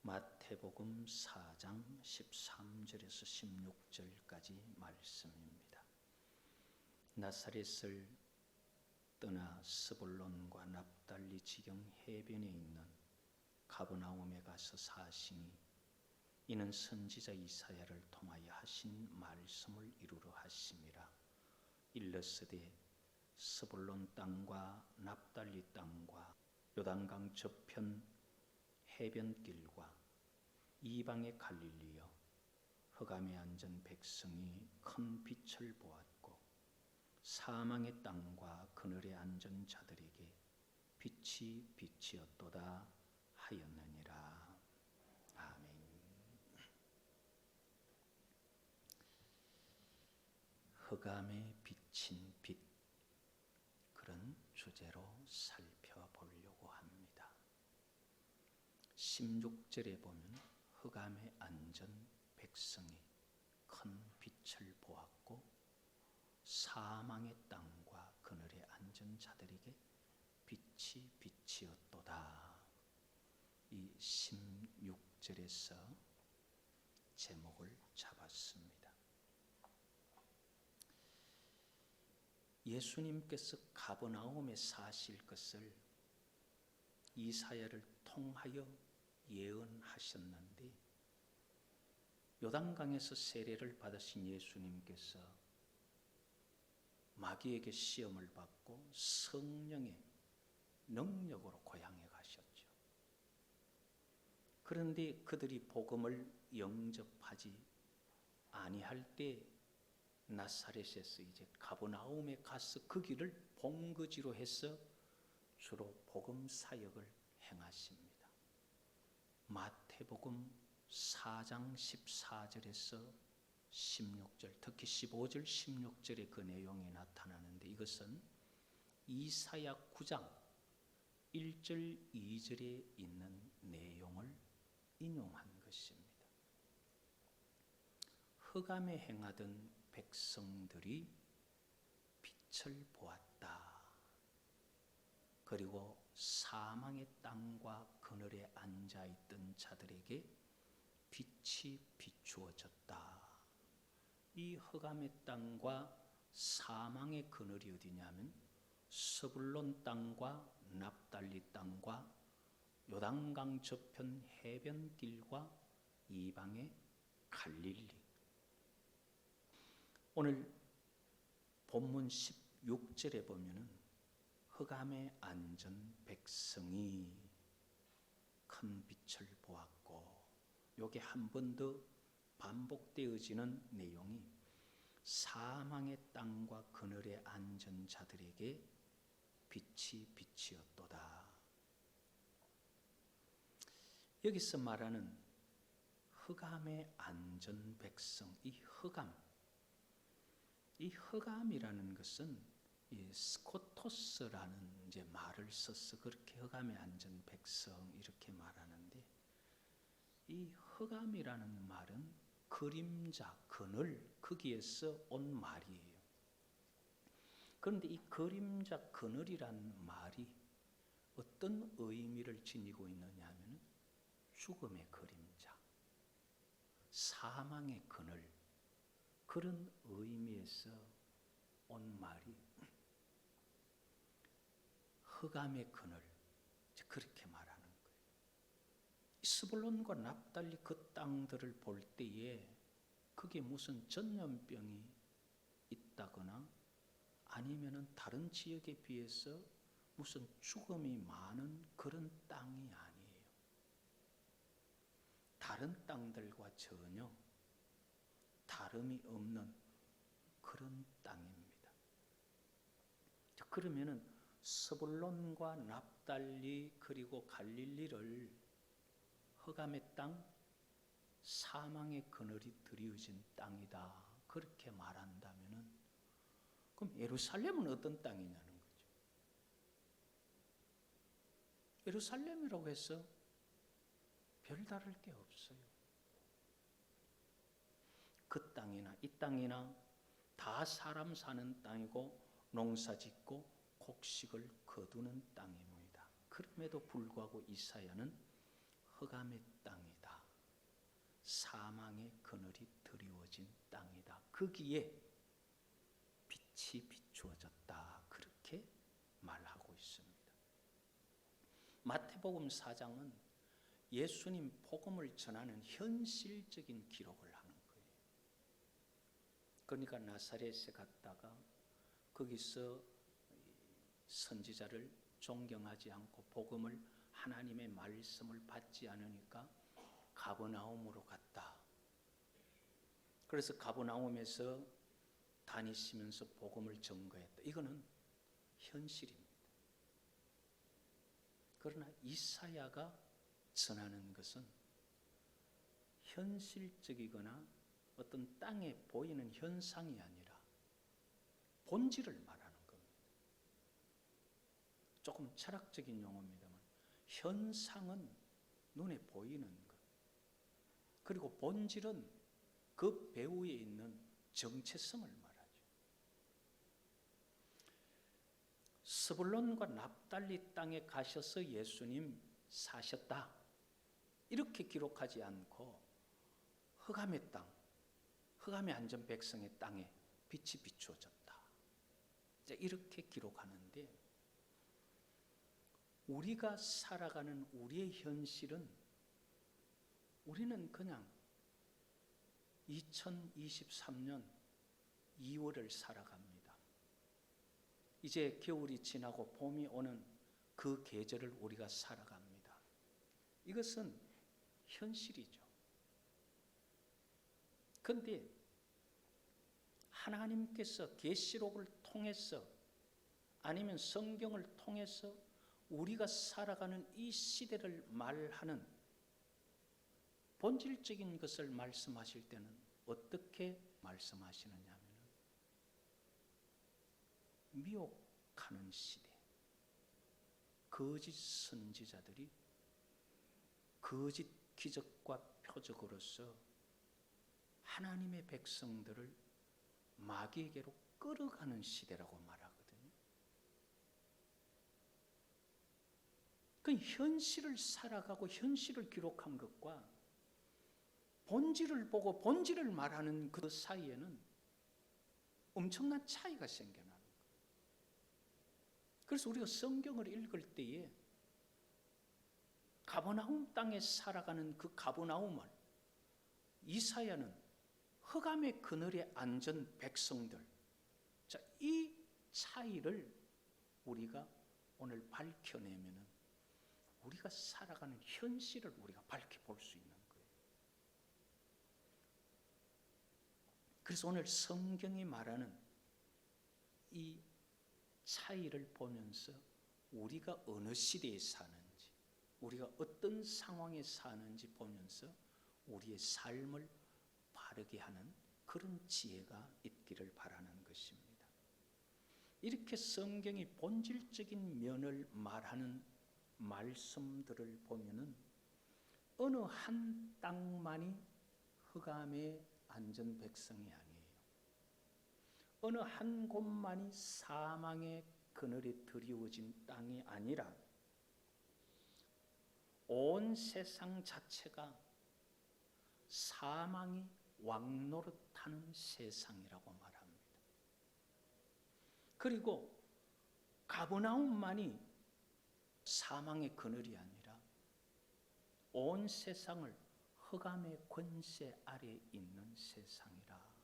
마태복음 4장 13절에서 16절까지 말씀입니다. 나사렛을 떠나 스불론과 납달리 지경 해변에 있는 가버나움에 가서 사시니 이는 선지자 이사야를 통하여 하신 말씀을 이루려 하심이라. 일러스되 스불론 땅과 납달리 땅과 요단강 저편 해변길과 이방의 갈릴리여, 흑암에 앉은 백성이 큰 빛을 보았고 사망의 땅과 그늘에 앉은 자들에게 빛이 빛이었도다 하였느니라. 아멘. 흑암에 비친 빛, 그런 주제로 살펴보려고 합니다. 16절에 보면 흑암에 앉은 백성이 큰 빛을 보았고 사망의 땅과 그늘에 앉은 자들에게 빛이 빛이었도다. 이 16절에서 제목을 잡았습니다. 예수님께서 가버나움에 사실 것을 이사야를 통하여 예언하셨는데, 요단강에서 세례를 받으신 예수님께서 마귀에게 시험을 받고 성령의 능력으로 고향에 가셨죠. 그런데 그들이 복음을 영접하지 아니할 때 나사렛에서 이제 가버나움에 가서 그 길을 본거지로 해서 주로 복음 사역을 행하십니다. 마태복음 4장 14절에서 16절, 특히 15절, 16절에 그 내용이 나타나는데, 이것은 이사야 9장 1절, 2절에 있는 내용을 인용한 것입니다. 흑암에 행하던 백성들이 빛을 보았다. 그리고 사망의 땅과 그늘에 앉아있던 자들에게 빛이 비추어졌다. 이 흑암의 땅과 사망의 그늘이 어디냐면 스불론 땅과 납달리 땅과 요단강 저편 해변길과 이방의 갈릴리. 오늘 본문 16절에 보면은 흑암에 앉은 백성이 큰 빛을 보았고, 요게 한 번 더 반복되어지는 내용이 사망의 땅과 그늘에 앉은 자들에게 빛이 빛이었도다. 여기서 말하는 흑암에 앉은 백성, 이 흑암이라는 것은 이 스코토스라는 이제 말을 써서 그렇게 흑암에 앉은 백성 이렇게 말하는데, 이 흑암이라는 말은 그림자, 그늘, 거기에서 온 말이에요. 그런데 이 그림자, 그늘이라는 말이 어떤 의미를 지니고 있느냐 하면 죽음의 그림자, 사망의 그늘, 그런 의미에서 온 말이 흑암의 그늘, 그렇게 말하는 거예요. 스불론과 납달리 그 땅들을 볼 때에 그게 무슨 전염병이 있다거나 아니면은 다른 지역에 비해서 무슨 죽음이 많은 그런 땅이 아니에요. 다른 땅들과 전혀 다름이 없는 그런 땅입니다. 그러면은 스불론과 납달리 그리고 갈릴리를 흑암의 땅, 사망의 그늘이 드리워진 땅이다, 그렇게 말한다면은 그럼 예루살렘은 어떤 땅이냐는 거죠. 예루살렘이라고 해서 별다를 게 없어요. 그 땅이나 이 땅이나 다 사람 사는 땅이고 농사 짓고 곡식을 거두는 땅입니다. 그럼에도 불구하고 이사야는 흑암의 땅이다. 사망의 그늘이 드리워진 땅이다. 거기에 빛이 비추어졌다. 그렇게 말하고 있습니다. 마태복음 4장은 예수님 복음을 전하는 현실적인 기록을 하는 거예요. 그러니까 나사렛에 갔다가 거기서 선지자를 존경하지 않고 복음을, 하나님의 말씀을 받지 않으니까 가버나움으로 갔다. 그래서 가버나움에서 다니시면서 복음을 전거했다. 이거는 현실입니다. 그러나 이사야가 전하는 것은 현실적이거나 어떤 땅에 보이는 현상이 아니라 본질을 말하는 겁니다. 조금 철학적인 용어입니다만 현상은 눈에 보이는 것, 그리고 본질은 그 배후에 있는 정체성을 말하죠. 스불론과 납달리 땅에 가셔서 예수님 사셨다, 이렇게 기록하지 않고 흑암의 땅, 흑암의 안전 백성의 땅에 빛이 비추어졌다, 이렇게 기록하는데, 우리가 살아가는 우리의 현실은 우리는 그냥 2023년 2월을 살아갑니다. 이제 겨울이 지나고 봄이 오는 그 계절을 우리가 살아갑니다. 이것은 현실이죠. 그런데 하나님께서 계시록을 통해서 아니면 성경을 통해서 우리가 살아가는 이 시대를 말하는 본질적인 것을 말씀하실 때는 어떻게 말씀하시느냐 하면, 미혹하는 시대, 거짓 선지자들이 거짓 기적과 표적으로서 하나님의 백성들을 마귀에게로 끌어가는 시대라고 말하거든요. 그 현실을 살아가고 현실을 기록한 것과 본질을 보고 본질을 말하는 그 사이에는 엄청난 차이가 생겨나는 거예요. 그래서 우리가 성경을 읽을 때에 가버나움 땅에 살아가는 그 가버나움을 이사야는 흑암의 그늘에 앉은 백성들, 자, 이 차이를 우리가 오늘 밝혀내면은 우리가 살아가는 현실을 우리가 밝히 볼 수 있는 거예요. 그래서 오늘 성경이 말하는 이 차이를 보면서 우리가 어느 시대에 사는지, 우리가 어떤 상황에 사는지 보면서 우리의 삶을 바르게 하는 그런 지혜가 있기를 바라는 것입니다. 이렇게 성경이 본질적인 면을 말하는 말씀들을 보면은 어느 한 땅만이 흑암의 안전 백성이 아니에요. 어느 한 곳만이 사망의 그늘에 드리워진 땅이 아니라 온 세상 자체가 사망이 왕노릇하는 세상이라고 말합니다. 그리고 가버나움만이 사망의 그늘이 아니라 온 세상을 흑암의 권세 아래 있는 세상이라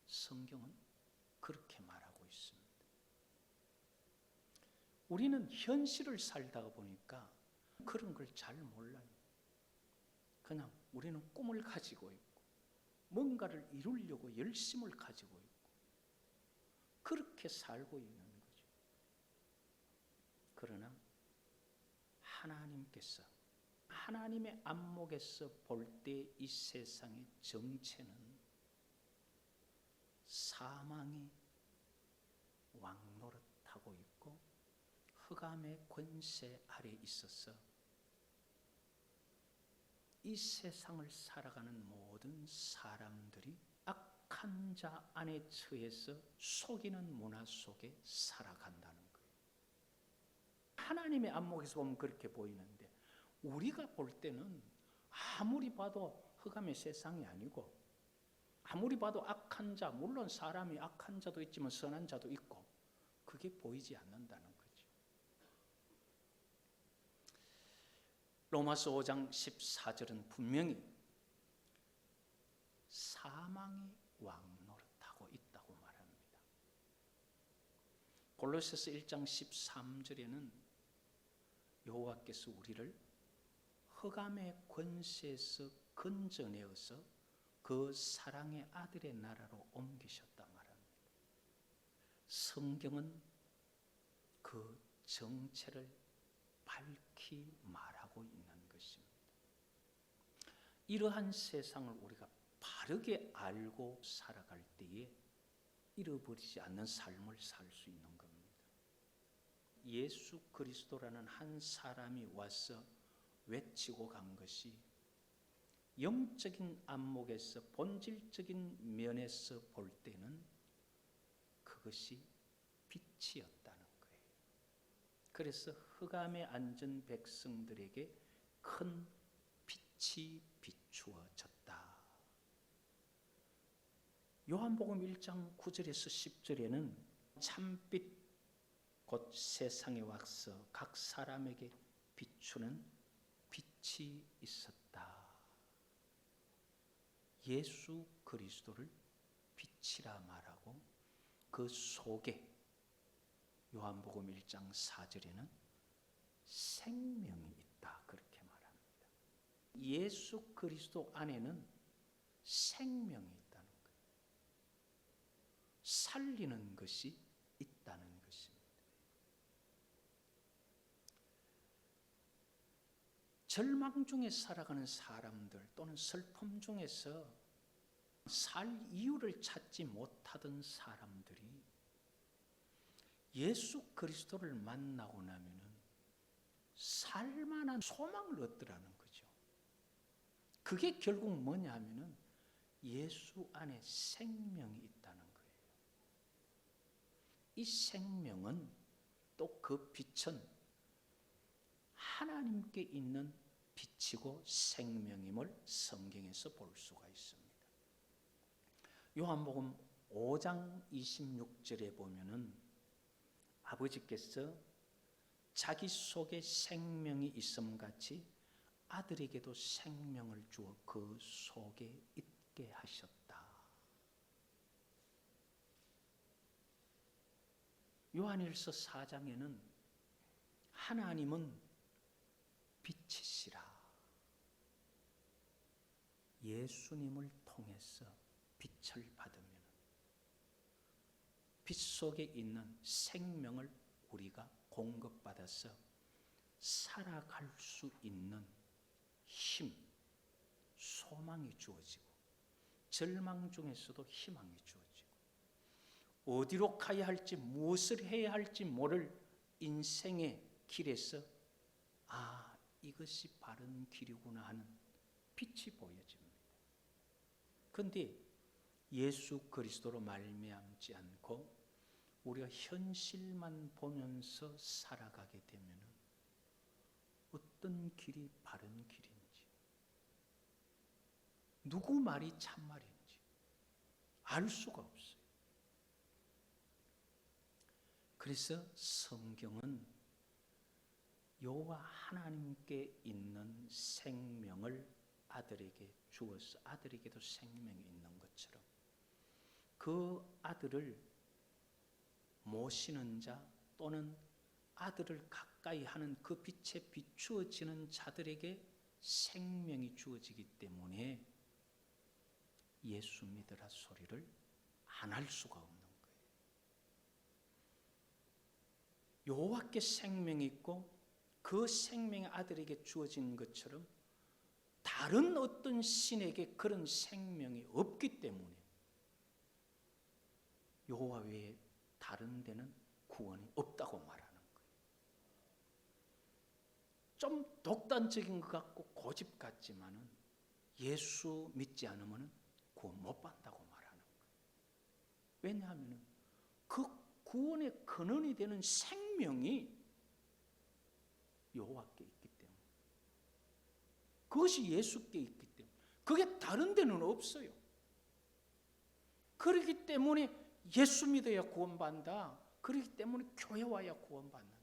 성경은 그렇게 말하고 있습니다. 우리는 현실을 살다가 보니까 그런 걸 잘 몰라요. 그냥 우리는 꿈을 가지고 있고 뭔가를 이루려고 열심을 가지고 있고 그렇게 살고 있는 거죠. 그러나 하나님께서 하나님의 안목에서 볼 때 이 세상의 정체는 사망이 왕노릇하고 있고 흑암의 권세 아래 있어서 이 세상을 살아가는 모든 사람들이 악한 자 안에 처해서 속이는 문화 속에 살아간다는 거예요. 하나님의 안목에서 보면 그렇게 보이는데 우리가 볼 때는 아무리 봐도 흑암의 세상이 아니고, 아무리 봐도 악한 자, 물론 사람이 악한 자도 있지만 선한 자도 있고, 그게 보이지 않는다는 거죠. 로마서 5장 14절은 분명히 사망이 왕노릇하고 있다고 말합니다. 골로새서 1장 13절에는 여호와께서 우리를 흑암의 권세에서 건져내어서 그 사랑의 아들의 나라로 옮기셨다 말합니다. 성경은 그 정체를 밝히 말하고 있는 것입니다. 이러한 세상을 우리가 바르게 알고 살아갈 때에 잃어버리지 않는 삶을 살 수 있는 겁니다. 예수 그리스도라는 한 사람이 와서 외치고 간 것이 영적인 안목에서 본질적인 면에서 볼 때는 그것이 빛이었다는 거예요. 그래서 흑암에 앉은 백성들에게 큰 빛이 비추어졌다. 요한복음 1장 9절에서 10절에는 참빛 곧 세상에 와서 각 사람에게 비추는 빛이 있었다. 예수 그리스도를 빛이라 말하고 그 속에 요한복음 1장 4절에는 생명이 있다 그렇게 말합니다. 예수 그리스도 안에는 생명이 있다는 거예요. 살리는 것이 있다는 것입니다. 절망 중에 살아가는 사람들 또는 슬픔 중에서 살 이유를 찾지 못하던 사람들이 예수 그리스도를 만나고 나면은 살만한 소망을 얻더라는 거죠. 그게 결국 뭐냐 하면은 예수 안에 생명이 있다는 거예요. 이 생명은 또 그 빛은 하나님께 있는 빛이고 생명임을 성경에서 볼 수가 있습니다. 요한복음 5장 26절에 보면은 아버지께서 자기 속에 생명이 있음같이 아들에게도 생명을 주어 그 속에 있게 하셨다. 요한일서 4장에는 하나님은 빛이시라. 예수님을 통해서 빛을 받으면 빛 속에 있는 생명을 우리가 공급받아서 살아갈 수 있는 힘, 소망이 주어지고 절망 중에서도 희망이 주어지고 어디로 가야 할지 무엇을 해야 할지 모를 인생의 길에서 이것이 바른 길이구나 하는 빛이 보여집니다. 그런데 예수 그리스도로 말미암지 않고 우리가 현실만 보면서 살아가게 되면 어떤 길이 바른 길인지, 누구 말이 참말인지 알 수가 없어요. 그래서 성경은 여호와 하나님께 있는 생명을 아들에게 주어서 아들에게도 생명이 있는 것처럼 그 아들을 모시는 자 또는 아들을 가까이 하는 그 빛에 비추어지는 자들에게 생명이 주어지기 때문에 예수 믿으라 소리를 안 할 수가 없는 거예요. 여호와께 생명이 있고 그 생명이 아들에게 주어진 것처럼 다른 어떤 신에게 그런 생명이 없기 때문에 여호와 외에 다른 데는 구원이 없다고 말하는 거예요. 좀 독단적인 것 같고 고집 같지만은 예수 믿지 않으면 구원 못 받는다고 말하는 거예요. 왜냐하면 그 구원의 근원이 되는 생명이 여호와께 있기 때문에 그것이 예수께 있기 때문에 그게 다른 데는 없어요. 그렇기 때문에 예수 믿어야 구원받는다. 그렇기 때문에 교회 와야 구원받는다.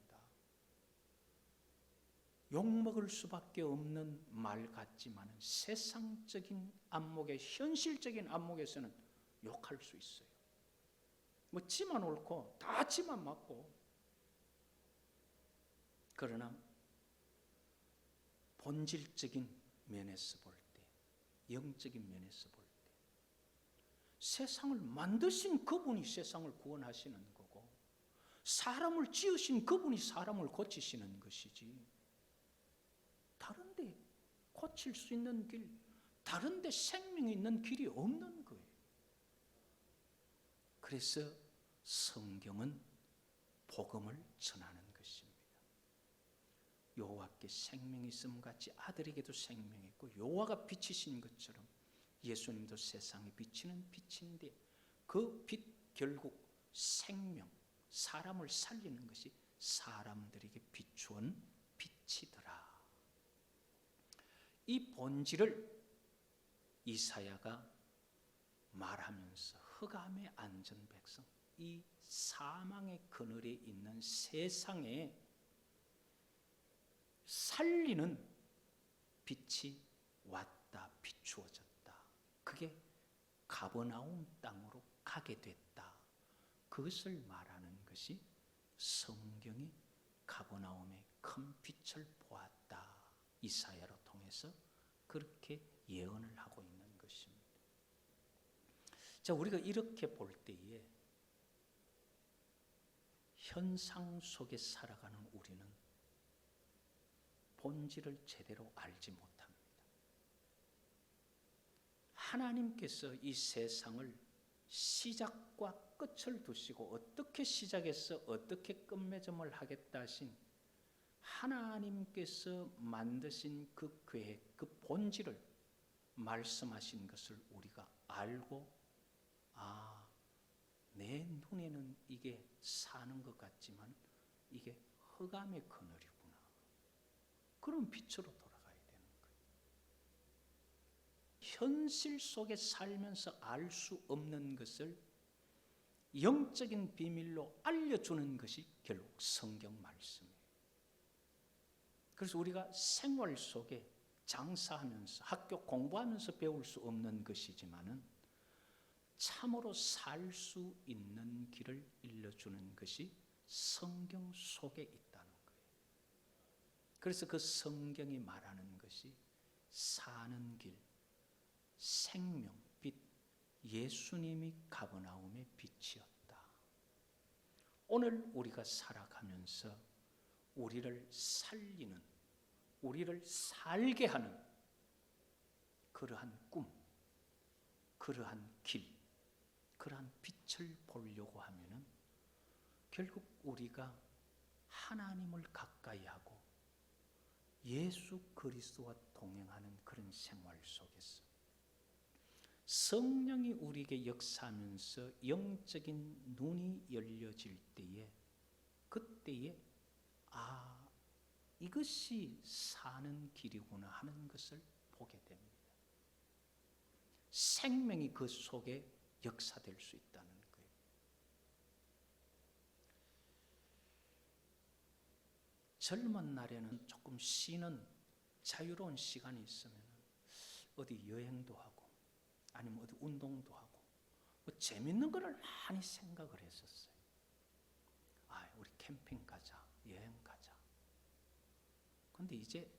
욕먹을 수밖에 없는 말 같지만 세상적인 안목에, 현실적인 안목에서는 욕할 수 있어요. 뭐 지만 옳고 다 지만 맞고. 그러나 본질적인 면에서 볼 때, 영적인 면에서 볼 때 세상을 만드신 그분이 세상을 구원하시는 거고, 사람을 지으신 그분이 사람을 고치시는 것이지, 다른데 고칠 수 있는 길, 다른데 생명이 있는 길이 없는 거예요. 그래서 성경은 복음을 전하는 것입니다. 여호와께 생명이 있음 같이 아들에게도 생명이 있고, 여호와가 빛이신 것처럼 예수님도 세상에 비치는 빛인데, 그 빛 결국 생명, 사람을 살리는 것이 사람들에게 비추은 빛이더라. 이 본질을 이사야가 말하면서 흑암에 앉은 백성, 이 사망의 그늘에 있는 세상에 살리는 빛이 왔다, 비추어졌다. 그게 가버나움 땅으로 가게 됐다. 그것을 말하는 것이 성경이 가버나움의 큰 빛을 보았다. 이사야로 통해서 그렇게 예언을 하고 있는 것입니다. 자, 우리가 이렇게 볼 때에 현상 속에 살아가는 우리는 본질을 제대로 알지 못합니다. 하나님께서 이 세상을 시작과 끝을 두시고 어떻게 시작해서 어떻게 끝맺음을 하겠다 하신 하나님께서 만드신 그 계획, 그 본질을 말씀하신 것을 우리가 알고, 내 눈에는 이게 사는 것 같지만 이게 흑암의 그늘이구나. 그런 빛으로 돌아가야 되는 거예요. 현실 속에 살면서 알 수 없는 것을 영적인 비밀로 알려주는 것이 결국 성경 말씀이에요. 그래서 우리가 생활 속에 장사하면서 학교 공부하면서 배울 수 없는 것이지만은 참으로 살 수 있는 길을 일러주는 것이 성경 속에 있다는 거예요. 그래서 그 성경이 말하는 것이 사는 길, 생명, 빛, 예수님이 가버나움의 빛이었다. 오늘 우리가 살아가면서 우리를 살리는, 우리를 살게 하는 그러한 꿈, 그러한 길, 그러한 빛을 보려고 하면은 결국 우리가 하나님을 가까이 하고 예수 그리스도와 동행하는 그런 생활 속에서 성령이 우리에게 역사하면서 영적인 눈이 열려질 때에, 그때에 이것이 사는 길이구나 하는 것을 보게 됩니다. 생명이 그 속에 역사될 수 있다는 거예요. 젊은 날에는 조금 쉬는 자유로운 시간이 있으면 어디 여행도 하고 아니면 어디 운동도 하고 뭐 재밌는 거를 많이 생각을 했었어요. 우리 캠핑 가자, 여행 가자. 근데 이제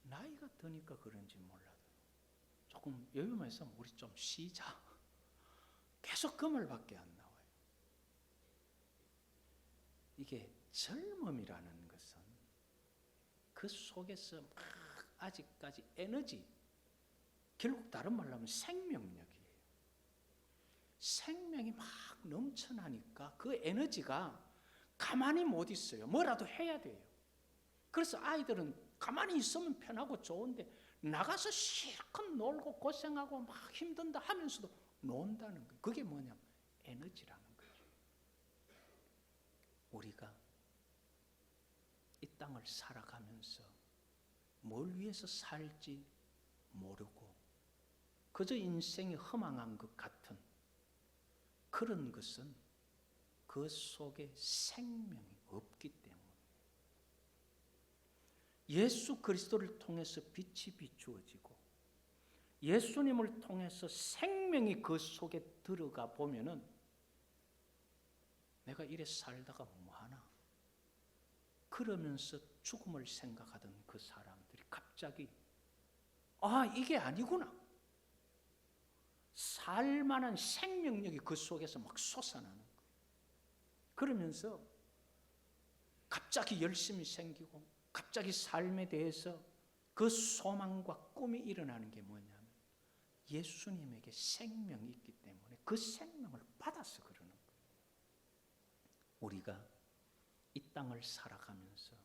나이가 드니까 그런지 몰라도 조금 여유만 있으면 우리 좀 쉬자. 계속 그 말밖에 안 나와요. 이게 젊음이라는 것은 그 속에서 막 아직까지 에너지, 결국 다른 말로 하면 생명력이에요. 생명이 막 넘쳐나니까 그 에너지가 가만히 못 있어요. 뭐라도 해야 돼요. 그래서 아이들은 가만히 있으면 편하고 좋은데 나가서 실컷 놀고 고생하고 막 힘든다 하면서도 논다는 거예요. 그게 뭐냐면 에너지라는 거죠. 우리가 이 땅을 살아가면서 뭘 위해서 살지 모르고 그저 인생이 허망한 것 같은 그런 것은 그 속에 생명이 없기 때문에 예수 그리스도를 통해서 빛이 비추어지고 예수님을 통해서 생명이 그 속에 들어가 보면은 내가 이래 살다가 뭐하나 그러면서 죽음을 생각하던 그 사람들이 갑자기 이게 아니구나, 살만한 생명력이 그 속에서 막 솟아나는 거예요. 그러면서 갑자기 열심이 생기고 갑자기 삶에 대해서 그 소망과 꿈이 일어나는 게 뭐냐면 예수님에게 생명이 있기 때문에 그 생명을 받아서 그러는 거예요. 우리가 이 땅을 살아가면서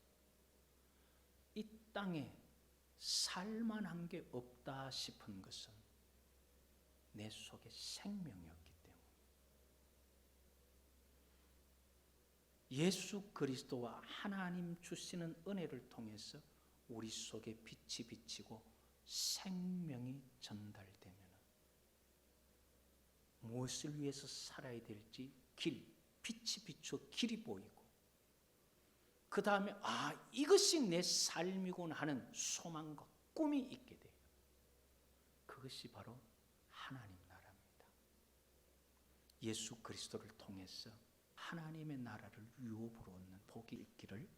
이 땅에 살만한 게 없다 싶은 것은 내 속에 생명이 없기 때문에 예수 그리스도와 하나님 주시는 은혜를 통해서 우리 속에 빛이 비치고 생명이 전달되면 무엇을 위해서 살아야 될지 빛이 비추어 길이 보이고 그 다음에 이것이 내 삶이구나 하는 소망과 꿈이 있게 돼요. 그것이 바로 하나님 나라입니다. 예수 그리스도를 통해서 하나님의 나라를 유업으로 얻는 복이 있기를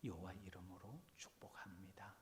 여호와 이름으로 축복합니다.